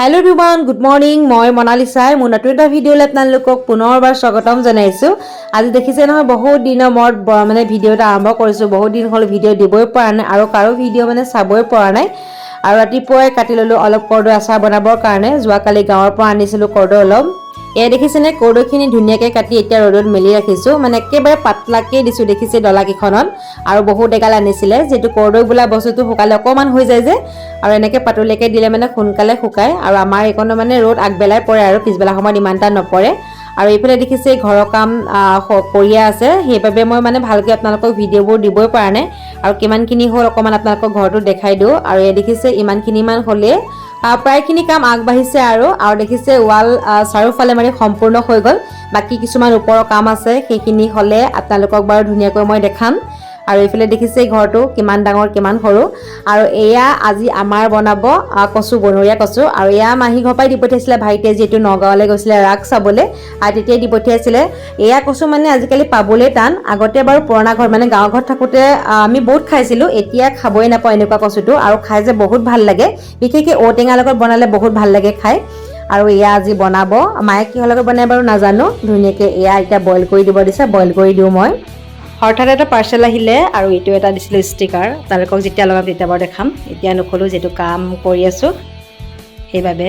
Hello everyone good morning मैं Mona Lisa মোৰ নতুন এটা ভিডিঅ'লৈ আপোনালোকক পুনৰবাৰ স্বাগতম জনাইছো। আজি দেখিছে নহয় বহুত দিনৰ মূৰত মানে ভিডিঅ' এটা আৰম্ভ কৰিছো। বহুত দিন হ'ল ভিডিঅ' দিবই পৰা নাই আৰু কাৰো ভিডিঅ' মানে চাবই পৰা নাই। আৰু ৰাতিপুৱাই কাটি ললো অলপ কৰ্দৈ আচাৰ বনাবৰ কাৰণে। যোৱাকালি গাঁৱৰ পৰা আনিছিলো কৰ্দৈ অলপ। এয়া দেখিছেনে কৰ্দৈখিনি ধুনীয়াকৈ কাটি এতিয়া ৰ'দত মেলি ৰাখিছো। মানে একেবাৰে পাতলাকৈ দিছো দেখিছে ডলা কেইখনত। আৰু বহুত এগাল আনিছিলে যেটো কৰ্দৈ বোলা বস্তুটো শুকালে অকমান হৈ যায় যে আৰু এনেকৈ পাতলকৈ দিলে মানে সোনকালে শুকায়। আৰু আমাৰ এইকণো মানে ৰ'দ আগবেলাই পৰে আৰু পিছবেলা সময়ত ইমান এটা নপৰে। আৰু এইফালে দেখিছে ঘৰৰ কাম কৰিয়া আছে, সেইবাবে মই মানে ভালকৈ আপোনালোকক ভিডিঅ'বোৰ দিবই পৰা নাই। আৰু কিমানখিনি হ'ল অকণমান আপোনালোকক ঘৰটো দেখাই দিওঁ। আৰু এই দেখিছে ইমানখিনিমান হ'লে প্ৰায়খিনি কাম আগবাঢ়িছে আৰু দেখিছে ৱাল চাৰিওফালে মানে সম্পূৰ্ণ হৈ গ'ল। বাকী কিছুমান ওপৰৰ কাম আছে, সেইখিনি হ'লে আপোনালোকক বাৰু ধুনীয়াকৈ মই দেখাম। আৰু এইফালে দেখিছে ঘৰটো কিমান ডাঙৰ কিমান সৰু। আৰু এয়া আজি আমাৰ বনাব কচু, বনৰীয়া কচু। আৰু এয়া মাহী ঘৰ পৰাই দি পঠিয়াইছিলে ভাইটিয়ে, যিহেতু নগাঁৱলৈ গৈছিলে ৰাস চাবলৈ, আৰু তেতিয়াই দি পঠিয়াইছিলে। এয়া কচু মানে আজিকালি পাবলৈ টান। আগতে বাৰু পুৰণা ঘৰ মানে গাঁৱৰ ঘৰত থাকোঁতে আমি বহুত খাইছিলোঁ, এতিয়া খাবই নাপাওঁ এনেকুৱা কচুটো। আৰু খাই যে বহুত ভাল লাগে, বিশেষকৈ ঔটেঙাৰ লগত বনালে বহুত ভাল লাগে খাই। আৰু এয়া আজি বনাব, মায়ে কিহৰ লগত বনাই বাৰু নাজানো। ধুনীয়াকৈ এয়া এতিয়া বইল কৰি দিব দিছে, বইল কৰি দিওঁ মই। হঠাৎ এটা পাৰ্চেল আহিলে আৰু এইটো এটা দিছিলোঁ ষ্টিকাৰ। তেওঁলোকক যেতিয়া লগাম তেতিয়া বাৰু দেখাম, এতিয়া নক'লোঁ যিহেতু কাম কৰি আছোঁ সেইবাবে।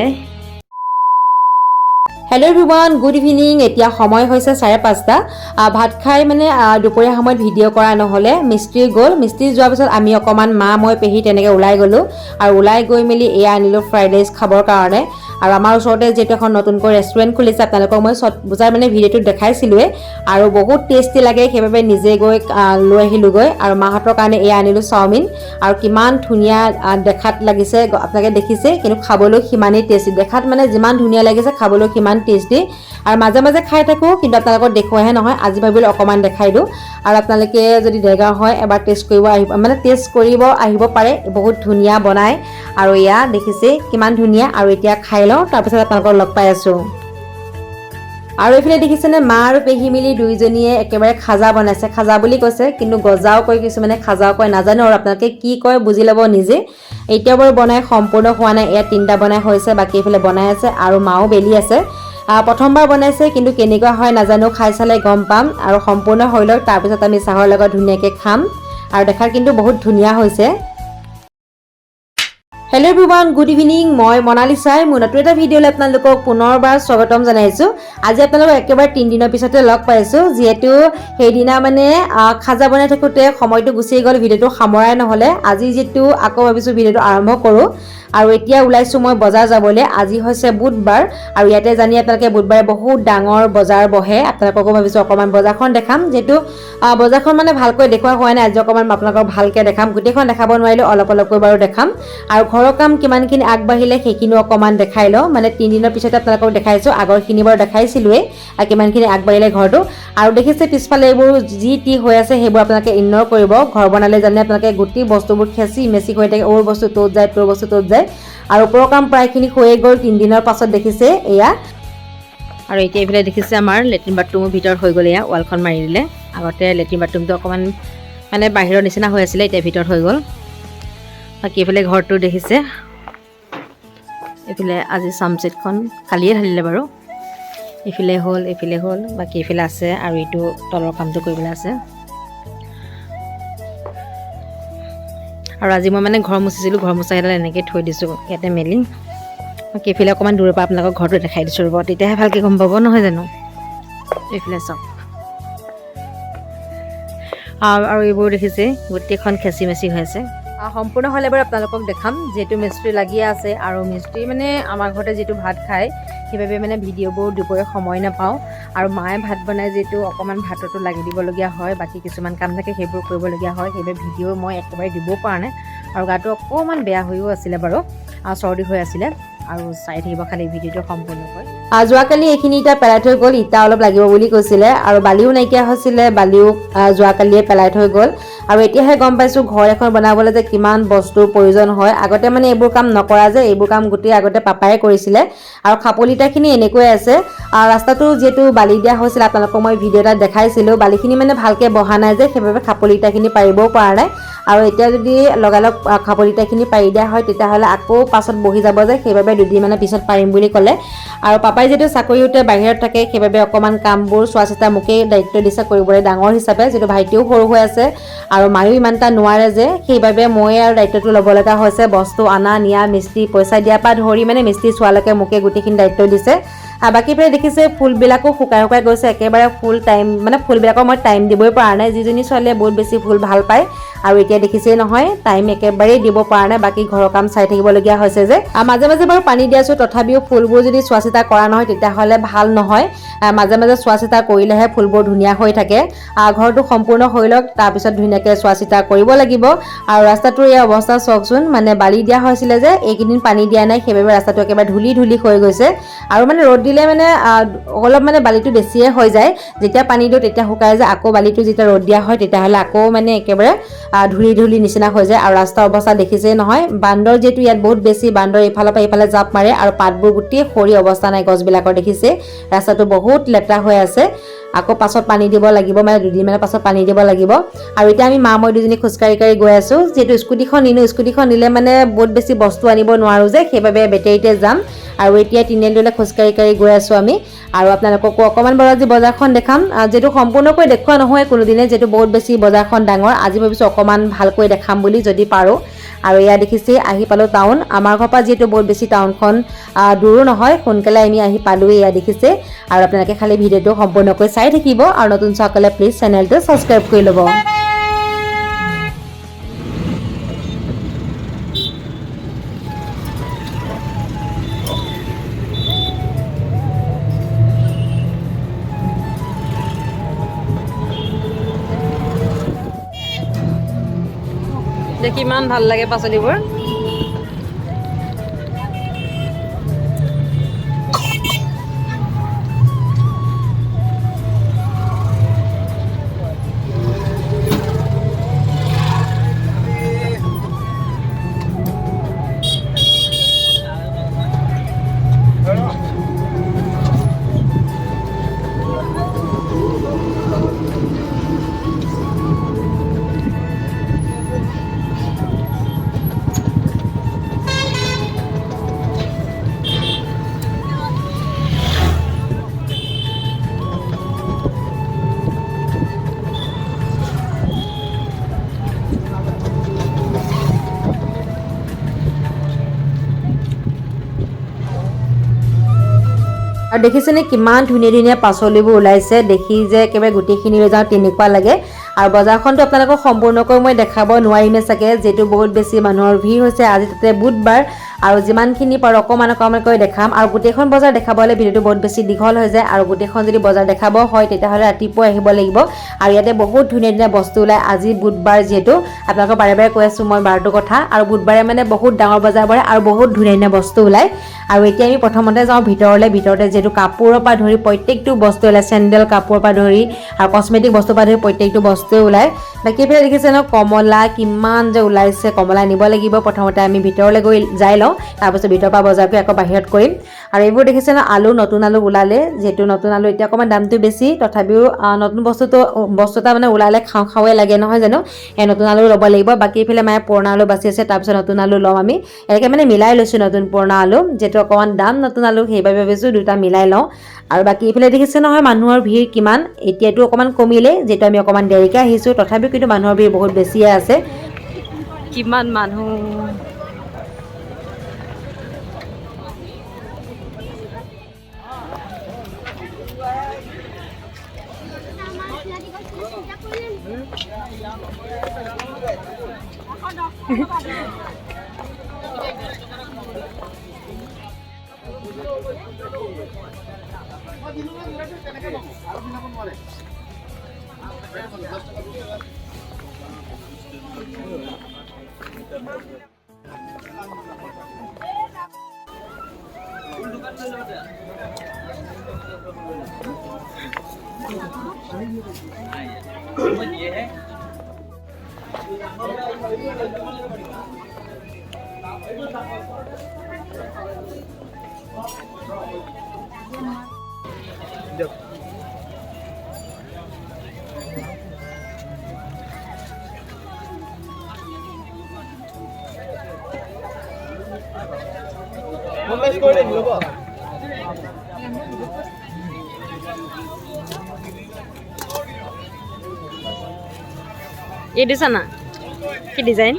Hello' everyone good evening. এতিয়া সময় হৈছে 5:30। ভাত খাই মানে দুপৰীয়া সময়ত ভিডিঅ' কৰা নহ'লে। মিস্ত্ৰী গ'ল, মিস্ত্ৰী যোৱাৰ পিছত আমি অকণমান মা মই পেহী তেনেকৈ ওলাই গ'লোঁ। আৰু ওলাই গৈ মেলি এয়া আনিলোঁ ফ্ৰাইড ৰাইচ খাবৰ কাৰণে। আৰু আমাৰ ওচৰতে যিহেতু এখন নতুনকৈ ৰেষ্টুৰেণ্ট খুলিছে, আপোনালোকক মই চট বুজাই মানে ভিডিঅ'টোত দেখাইছিলোঁৱে। আৰু বহুত টেষ্টি লাগে, সেইবাবে নিজে গৈ লৈ আহিলোঁগৈ। আৰু মাহঁতৰ কাৰণে এয়া আনিলোঁ চাওমিন। আৰু কিমান ধুনীয়া দেখাত লাগিছে আপোনালোকে দেখিছে, কিন্তু খাবলৈ সিমানেই টেষ্টি। দেখাত মানে যিমান ধুনীয়া লাগিছে খাবলৈ সিমান টেষ্টি। আৰু মাজে মাজে খাই থাকোঁ, কিন্তু আপোনালোকক দেখুৱাহে নহয়, আজি ভাবিলোঁ অকণমান দেখাই দিওঁ। আৰু আপোনালোকে যদি দেৰগাঁও হয় এবাৰ টেষ্ট কৰিব আহিব পাৰে, বহুত ধুনীয়া বনায়। আৰু এয়া দেখিছে কিমান ধুনীয়া। আৰু এতিয়া খাই লওঁ, তাৰপিছত আপোনালোকক লগ পাই আছোঁ। আৰু এইফালে দেখিছেনে মা আৰু পেহী মিলি দুইজনীয়ে একেবাৰে খাজা বনাইছে। খাজা বুলি কৈছে, কিন্তু গজাও কয় কিছুমানে, খাজাও কয়, নাজানো আৰু আপোনালোকে কি কয় বুজি ল'ব নিজে। এতিয়া বাৰু বনাই সম্পূৰ্ণ হোৱা নাই, এয়া 3টা বনাই হৈছে, বাকী এইফালে বনাই আছে আৰু মাও বেলি আছে। প্ৰথমবাৰ বনাইছে, কিন্তু কেনেকুৱা হয় নাজানো, খাই চালে গম পাম। আৰু সম্পূৰ্ণ হৈ লওক, তাৰপিছত আমি চাহৰ লগত ধুনীয়াকৈ খাম। আৰু দেখাত কিন্তু বহুত ধুনীয়া হৈছে। হেল্ল' এভৰিৱান গুড ইভিনিং, মই মোনালিসাই মোৰ নতুন এটা ভিডিঅ'লৈ আপোনালোকক পুনৰবাৰ স্বাগতম জনাইছোঁ। আজি আপোনালোকক একেবাৰে 3 দিনৰ পিছতে লগ পাইছোঁ, যিহেতু সেইদিনা মানে খাজা বনাই থাকোঁতে সময়টো গুচি গ'ল, ভিডিঅ'টো সামৰাই নহ'লে। আজি যিটো আকৌ ভাবিছোঁ ভিডিঅ'টো আৰম্ভ কৰোঁ। আৰু এতিয়া ওলাইছোঁ মই বজাৰ যাবলৈ। আজি হৈছে বুধবাৰ, আৰু ইয়াতে জানি আপোনালোকে বুধবাৰে বহুত ডাঙৰ বজাৰ বহে। আপোনালোককো ভাবিছোঁ অকণমান বজাৰখন দেখাম, যিহেতু বজাৰখন মানে ভালকৈ দেখুওৱা হোৱা নাই। আজি অকণমান আপোনালোকক ভালকৈ দেখাম, গোটেইখন দেখাব নোৱাৰিলেও অলপ অলপকৈ বাৰু দেখাম। আৰু ঘৰৰ কাম কিমানখিনি আগবাঢ়িলে সেইখিনিও অকণমান দেখাই লওঁ। মানে 3 দিনৰ পিছতে আপোনালোকক দেখাইছোঁ, আগৰখিনি বাৰু দেখাইছিলোঁৱেই কিমানখিনি আগবাঢ়িলে ঘৰটো। আৰু দেখিছে পিছফালে এইবোৰ যি টি হৈ আছে, সেইবোৰ আপোনালোকে ইগন'ৰ কৰিব। ঘৰ বনালে জানে আপোনালোকে গোটেই বস্তুবোৰ খেচি মেচি হৈ থাকে, অ'ৰ বস্তু ত'ত যায়, তোৰ বস্তু ত'ত যায়। আৰু ওপৰৰ কাম প্ৰায়খিনি হৈয়ে গ'ল 3 দিনৰ পাছত দেখিছে এয়া। আৰু এতিয়া এইফালে দেখিছে আমাৰ লেট্ৰিন বাথৰুমৰ ভিতৰত হৈ গ'ল, এয়া ৱালখন মাৰি দিলে। আগতে লেট্ৰিন বাথৰুমটো অকণমান মানে বাহিৰৰ নিচিনা হৈ আছিলে, এতিয়া ভিতৰত হৈ গ'ল। বাকী এইফালে ঘৰটো দেখিছে, এইফালে আজি চামচেটখন কালিয়ে ঢালিলে বাৰু। এইফালে হ'ল, বাকী এইফালে আছে। আৰু এইটো তলৰ কামটো কৰিবলৈ আছে। আৰু আজি মই মানে ঘৰ মুচিছিলোঁ, ঘৰ মুচা এডাল এনেকৈ থৈ দিছোঁ ইয়াতে মেলি। বাকী এইফালে অকণমান দূৰৰ পৰা আপোনালোকক ঘৰটো দেখাই দিছোঁ ৰ'ব, তেতিয়াহে ভালকৈ গম পাব, নহয় জানো। এইফালে চাওক। আৰু এইবোৰ দেখিছে গোটেইখন খেচি মেচি হৈ আছে। সম্পূৰ্ণ হ'লে বাৰু আপোনালোকক দেখাম, যিহেতু মিস্ত্ৰী লাগিয়ে আছে। আৰু মিস্ত্ৰী মানে আমাৰ ঘৰতে যিটো ভাত খায়, সেইবাবে মানে ভিডিঅ'বোৰ দিবলৈ সময় নাপাওঁ। আৰু মায়ে ভাত বনাই যিহেতু অকণমান ভাততো লাগি দিবলগীয়া হয়, বাকী কিছুমান কাম থাকে সেইবোৰ কৰিবলগীয়া হয়। সেইবাবে ভিডিঅ' মই একেবাৰে দিবও পৰা নাই। আৰু গাটো অকণমান বেয়া হৈও আছিলে বাৰু, চৰ্দি হৈ আছিলে। আৰু চাই থাকিব খালি ভিডিঅ'টো সম্পূৰ্ণকৈ। যোৱাকালি এইখিনি ইটা পেলাই থৈ গ'ল, ইটা অলপ লাগিব বুলি কৈছিলে। আৰু বালিও নাইকিয়া হৈছিলে, বালিও যোৱাকালিয়ে পেলাই থৈ গ'ল। আৰু এতিয়াহে গম পাইছোঁ ঘৰ এখন বনাবলৈ যে কিমান বস্তুৰ প্ৰয়োজন হয়। আগতে মানে এইবোৰ কাম নকৰা যে, এইবোৰ কাম গোটেই আগতে পাপাই কৰিছিলে। আৰু খাপলি ইটাখিনি এনেকৈ আছে। ৰাস্তাটো যিহেতু বালি দিয়া হৈছিল, আপোনালোকক মই ভিডিঅ' এটাত দেখাইছিলোঁ, বালিখিনি মানে ভালকৈ বহা নাই যে, সেইবাবে খাপলি ইটাখিনি পাৰিবও পৰা নাই। আৰু এতিয়া যদি লগালগ খাবলিটাখিনি পাৰি দিয়া হয় তেতিয়াহ'লে আকৌ পাছত বহি যাব যে, সেইবাবে দুদিনমানৰ পিছত পাৰিম বুলি ক'লে। আৰু পাপাই যিহেতু চাকৰিতে বাহিৰত থাকে সেইবাবে অকণমান কামবোৰ চোৱা চিতা মোকেই দায়িত্ব দিছে কৰিবলৈ ডাঙৰ হিচাপে, যিহেতু ভাইটিও সৰু হৈ আছে আৰু মায়ো ইমান এটা নোৱাৰে যে, সেইবাবে মই আৰু দায়িত্বটো ল'ব লগা হৈছে। বস্তু অনা নিয়া, মিস্ত্ৰী পইচা দিয়াৰ পৰা ধৰি মানে মিস্ত্ৰী চোৱালৈকে মোকে গোটেইখিনি দায়িত্ব দিছে। বাকী ফালে দেখিছে ফুলবিলাকো শুকাই শুকাই গৈছে, একেবাৰে ফুলবিলাকৰ মই টাইম দিবই পৰা নাই। যিজনী ছোৱালীয়ে বহুত বেছি ফুল ভাল পায় আৰু এতিয়া দেখিছেই নহয় টাইম একেবাৰেই দিব পৰা নাই, বাকী ঘৰৰ কাম চাই থাকিবলগীয়া হৈছে যে। মাজে মাজে বাৰু পানী দি আছোঁ, তথাপিও ফুলবোৰ যদি চোৱা চিতা কৰা নহয় তেতিয়াহ'লে ভাল নহয়। মাজে মাজে চোৱা চিতা কৰিলেহে ফুলবোৰ ধুনীয়া হৈ থাকে। ঘৰটো সম্পূৰ্ণ হৈ লওক, তাৰপিছত ধুনীয়াকৈ চোৱা চিতা কৰিব লাগিব। আৰু ৰাস্তাটোৰ এই অৱস্থা চাওকচোন, মানে বালি দিয়া হৈছিলে যে এইকেইদিন পানী দিয়া নাই, সেইবাবে ৰাস্তাটো একেবাৰে ধূলি ধূলি হৈ গৈছে। আৰু মানে ৰ'দ দিলে মানে অলপ মানে বালিটো বেছিয়ে হৈ যায়, যেতিয়া পানী দিওঁ তেতিয়া শুকাই যায়, আকৌ বালিটো যেতিয়া ৰ'দ দিয়া হয় তেতিয়াহ'লে আকৌ মানে একেবাৰে ধূলি ধূলি নিচিনা হৈ যায়। আৰু ৰাস্তাৰ অৱস্থা দেখিছেই নহয়, বান্দৰ যিহেতু ইয়াত বহুত বেছি, বান্দৰ ইফালৰ পৰা ইফালে জাপ মাৰে আৰু পাতবোৰ গোটেই সৰি অৱস্থা নাই গছবিলাকৰ, দেখিছে ৰাস্তাটো বহুত লেতেৰা হৈ আছে। আকৌ পাছত পানী দিব লাগিব, মানে দুদিনমানৰ পাছত পানী দিব লাগিব। আৰু এতিয়া আমি মই দুজনী খোজকাঢ়ি কাঢ়ি গৈ আছোঁ, যিহেতু স্কুটিখন নিলে মানে বহুত বেছি বস্তু আনিব নোৱাৰোঁ যে, সেইবাবে বেটেৰীতে যাম। আৰু এতিয়া তিনিআলিলৈ খোজকাঢ়ি কাঢ়ি গৈ আছোঁ আমি। আৰু আপোনালোককো অকণমান বাৰু আজি বজাৰখন দেখাম, যিহেতু সম্পূৰ্ণকৈ দেখুওৱা নহয় কোনোদিনে, যিহেতু বহুত বেছি বজাৰখন ডাঙৰ। আজি ভাবিছোঁ অকণমান ভালকৈ দেখাম বুলি, যদি পাৰোঁ। আৰু এয়া দেখিছে আহি পালোঁ টাউন। আমাৰ ঘৰৰ পৰা যিহেতু বহুত বেছি টাউনখন দূৰো নহয়, সোনকালে আমি আহি পালোঁৱেই, এয়া দেখিছে। আৰু আপোনালোকে খালি ভিডিঅ'টো সম্পূৰ্ণকৈ চাই থাকিব, আৰু নতুন চাওকলে প্লিজ চেনেলটো ছাবস্ক্ৰাইব কৰি ল'ব। দেখি ইমান ভাল লাগে পাচলিবোৰ। আৰু দেখিছেনে কিমান ধুনীয়া ধুনীয়া পাচলিবোৰ ওলাইছে, দেখি যে একেবাৰে গোটেইখিনি লৈ যাওঁ তেনেকুৱা লাগে। আৰু বজাৰখনটো আপোনালোকক সম্পূৰ্ণকৈ মই দেখাব নোৱাৰিমেই চাগে, যিহেতু বহুত বেছি মানুহৰ ভিৰ হৈছে। আজি তাতে বুধবাৰ, আৰু যিমানখিনি পাৰোঁ অকণমান অকণমানকৈ দেখাম। আৰু গোটেইখন বজাৰ দেখাবলৈ ভিডিঅ'টো বহুত বেছি দীঘল হৈ যায়, আৰু গোটেইখন যদি বজাৰ দেখাব হয় তেতিয়াহ'লে ৰাতিপুৱা আহিব লাগিব। আৰু ইয়াতে বহুত ধুনীয়া ধুনীয়া বস্তু ওলায়। আজি বুধবাৰ যিহেতু, আপোনালোকক বাৰে বাৰে কৈ আছোঁ মই বাৰটোৰ কথা। আৰু বুধবাৰে মানে বহুত ডাঙৰ বজাৰ বহে আৰু বহুত ধুনীয়া ধুনীয়া বস্তু ওলায়। আৰু এতিয়া আমি প্ৰথমতে যাওঁ ভিতৰতে যিহেতু কাপোৰৰ পৰা ধৰি প্ৰত্যেকটো বস্তু ওলায়, চেণ্ডেল কাপোৰৰ পৰা ধৰি আৰু কচমেটিক বস্তুৰ পৰা ধৰি প্ৰত্যেকটো বস্তুৱে ওলায়। বাকী এইফালে দেখিছে ন কমলা কিমান যে ওলাইছে, কমলা নিব লাগিব। প্ৰথমতে আমি ভিতৰলৈ যাই লওঁ, তাৰপিছত ভিতৰৰ পৰা বজাৰ কৰি আকৌ বাহিৰত কৰিম। আৰু এইবোৰ দেখিছে ন আলু, নতুন আলু ওলালে, যিহেতু নতুন আলু এতিয়া অকণমান দামটো বেছি, তথাপিও নতুন বস্তু এটা মানে ওলালে খাওঁৱে লাগে নহয় জানো, নতুন আলু ল'ব লাগিব। বাকী এইফালে মায়ে পুৰণা আলু বাচি আছে, তাৰপিছত নতুন আলু ল'ম আমি। এনেকৈ মানে মিলাই লৈছোঁ নতুন পুৰণা আলু, যিহেতু অকণমান দাম নতুন আলু, সেইবাবে ভাবিছোঁ দুটা মিলাই লওঁ। আৰু বাকী এইফালে দেখিছে নহয় মানুহৰ ভিৰ কিমান, এতিয়াতো অকণমান কমিলে, যিহেতু আমি অকণমান দেৰিকৈ আহিছোঁ, তথাপিও কিন্তু মানুহৰ ভিৰ বহুত বেছিয়ে আছে। কিমান মানুহ, ये दिसा ना কি ডিজাইন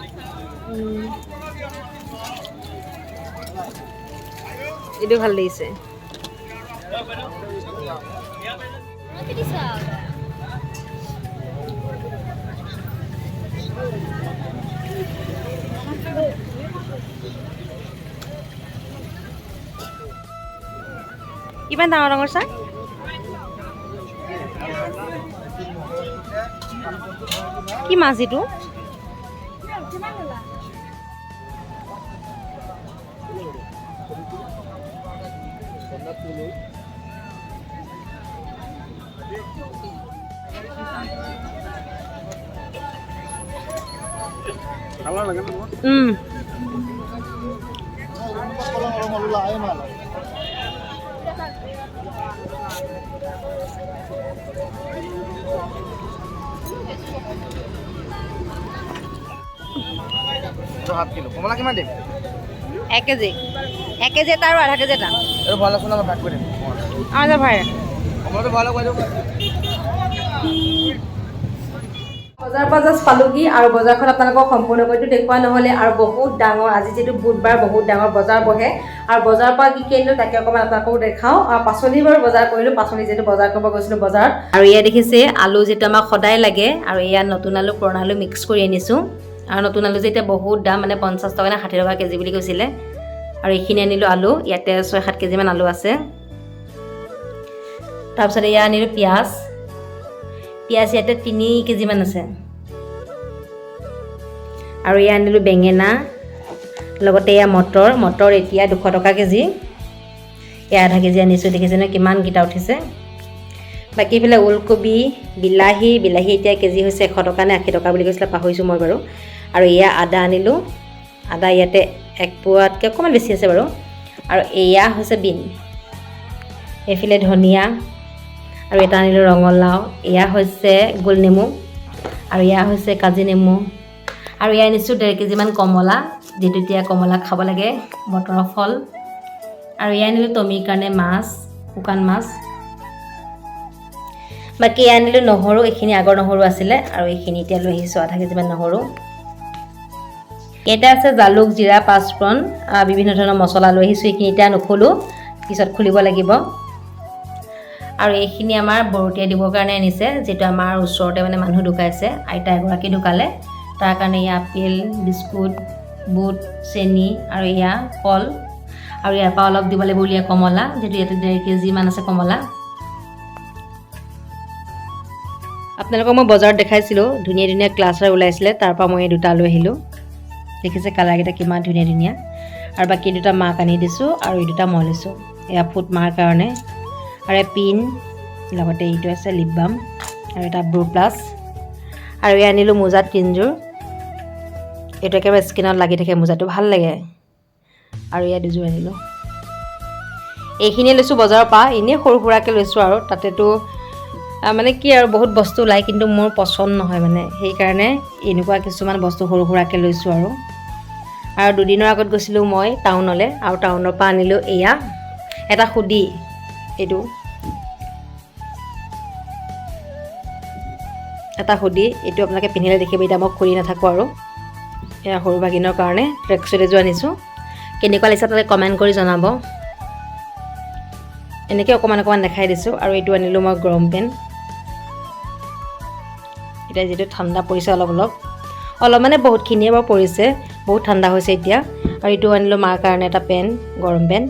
এটা ভাল লাগিছে কিমান ডাঙৰ ডাঙৰ চা কি মাছ এইটো কমলা কিমান দিম 1 কেজি এটা আৰু আধা কেজি এটা এই ভাল আছে না ভাগ কৰি দিম আমাদেৰ ভাই কমলাটো ভালো কৰি দিম বজাৰ পালোহি আৰু বজাৰখন আপোনালোকক সম্পূৰ্ণকৈ দেখুৱা নহ'লে আৰু বহুত ডাঙৰ আজি যেটো বুধবাৰ বহুত ডাঙৰ বজাৰ বহে আৰু বজাৰৰ পৰা কি কিনিলো তাকে অকমান আপোনালোকক দেখাও আৰু পাচলিবোৰ বজাৰ কৰিলো পাচলি যেটো বজাৰ কৰিব গৈছিলো বজাৰত আৰু ইয়া দেখিছে আলু যেটো আমাক সদায় লাগে আৰু ইয়া নতুন আলু পুৰণা আলু মিক্স কৰি আনিছো আৰু নতুন আলু যেটা বহুত দাম মানে 50 টকা নে 60 টকা কেজি বুলি কৈছিলে আৰু এইখিনি আনিলো আলু ইয়াতে 6-7 কেজি মান আলু আছে তাৰপিছত ইয়া আনিলো পিয়াজ ইয়াতে 3 কেজি মান আছে আৰু ইয়া আনিলো বেঙেনা লগতে ইয়া মটৰ এতিয়া 200 টকা কেজি ইয়া আধা কেজি আনিছো দেখিছে না কিমান গিটা উঠিছে বাকি ফেলে ওলকবি বিলাহী এতিয়া কেজি হৈছে 100 টকা নে 80 টকা বুলি কৈছিল পাহৰিছো মই বাৰু আৰু ইয়া আদা আনিলো আদা ইয়াতে 1 পোৱাতকৈ অকমান বেছি আছে বাৰু আৰু ইয়া হৈছে বিন এফিলে ধনিয়া আৰু এটা আনিলো ৰঙলাও ইয়া হৈছে গোল নেমু আৰু ইয়া হৈছে কাজি নেমু আৰু ইয়া আনিছো 1.5 কেজি মান কমলা যেটো এতিয়া কমলা খাব লাগে বতৰৰ ফল আৰু ইয়া আনিলো টমিৰ কাৰণে মাছ শুকান মাছ বাকি ইয়া আনিলো নহৰু এইখিনি আগৰ নহৰু আছিলে আৰু এইখিনি এতিয়া লৈ আহিছো আধা কেজি মান নহৰু এটা আছে জালুক জিৰা পাঁচফোৰণ বিভিন্ন ধৰণৰ মছলা লৈ আহিছো এইখিনি এতিয়া নখুলো পিছত খুলিব লাগিব আৰু এইখিনি আমাৰ বৰতীয়া দিবৰ কাৰণে আনিছে যেটো আমাৰ ওচৰতে মানে মানুহ ঢুকাইছে আইতা এগৰাকী ঢুকালে তাৰ কাৰণে ইয়া আপেল বিস্কুট বুট চেনি আৰু ইয়া কল আৰু ইয়াৰ পৰা অলপ দিব লাগিব উলিয়া কমলা যেটো ইয়াতে 1.5 কেজি মান আছে কমলা আপোনালোকক মই বজাৰত দেখাইছিলো ধুনীয়া ক্লাছৰ ওলাইছিলে তাৰ পৰা মই দুটা লৈ আহিলো দেখিছে কালাৰ কেইটা কিমান ধুনীয়া আৰু বাকি দুটা মাক আনি দিছো আৰু এই দুটা মই লৈছো এয়া ফুট মাৰ কাৰণে আৰু পিন লগতে এইটো আছে লিপ বাম আৰু এটা ব্ৰু প্লাস আৰু এই আনিলো মোজা তিনজোৰ এটা একেবাৰে স্কিনত লাগি থাকে মোজাটো ভাল লাগে আৰু ইয়া দুজোৰ আনিলো এইখিনি লৈছো বজাৰৰ পৰা ইনে সৰু সুৰাকে লৈছো আৰু তাতেটো মানে কি আৰু বহুত বস্তু লাই কিন্তু মোৰ পছন্দ নহয় মানে সেই কাৰণে এনেকুৱা কিছুমান বস্তু সৰু সুৰাকে লৈছো আৰু দুদিনৰ আগত গৈছিলো মই টাউনলে আৰু টাউনৰ পৰা আনিলো এয়া এটা খুদি এইটো এটা খুদি এইটো আপোনালোকে পিন্ধিলে দেখিব এটা মই খুলি নাথাকো আৰু এয়া সৰু ভাগিনৰ কাৰণে ট্ৰেকচুট এযোৰ আনিছো কেনেকুৱা লাগিছে তাতে কমেন্ট কৰি জনাব এনেকৈ অকমান দেখাই দিছো আৰু এইটো আনিলো মই গৰম পেন এটা যেটো ঠাণ্ডা পৰিছে অলপ মানে বহুতখিনিয়ে বাৰু পৰিছে বহুত ঠাণ্ডা হৈছে এতিয়া আৰু এইটো আনিলো মাৰ কাৰণে এটা পেন গৰম পেন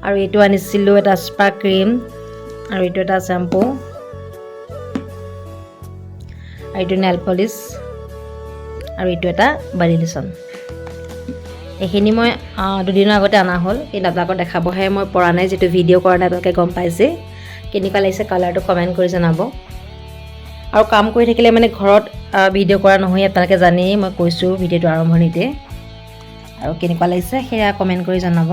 আৰু এইটো আনিছিলো এটা স্পা ক্ৰীম আৰু এইটো এটা শ্যাম্পু আৰু এইটো নেল পলিশ আৰু এইটো এটা বডি লোশন এইখিনি মই দুদিনৰ আগতে আনা হ'ল কিন্তু আপোনালোকক দেখাবহে মই পৰা নাই যেটো ভিডিঅ' কৰা নাই আপোনালোকে গম পাইছে কেনেকুৱা লাগিছে কালাৰটো কমেন্ট কৰি জনাব আৰু কাম কৰি থাকিলে মানে ঘৰত ভিডিঅ' কৰা নহয় আপোনালোকে জানেই মই কৈছো ভিডিঅ'টো আৰম্ভণিতে আৰু কেনেকুৱা লাগিছে সেয়া কমেন্ট কৰি জনাব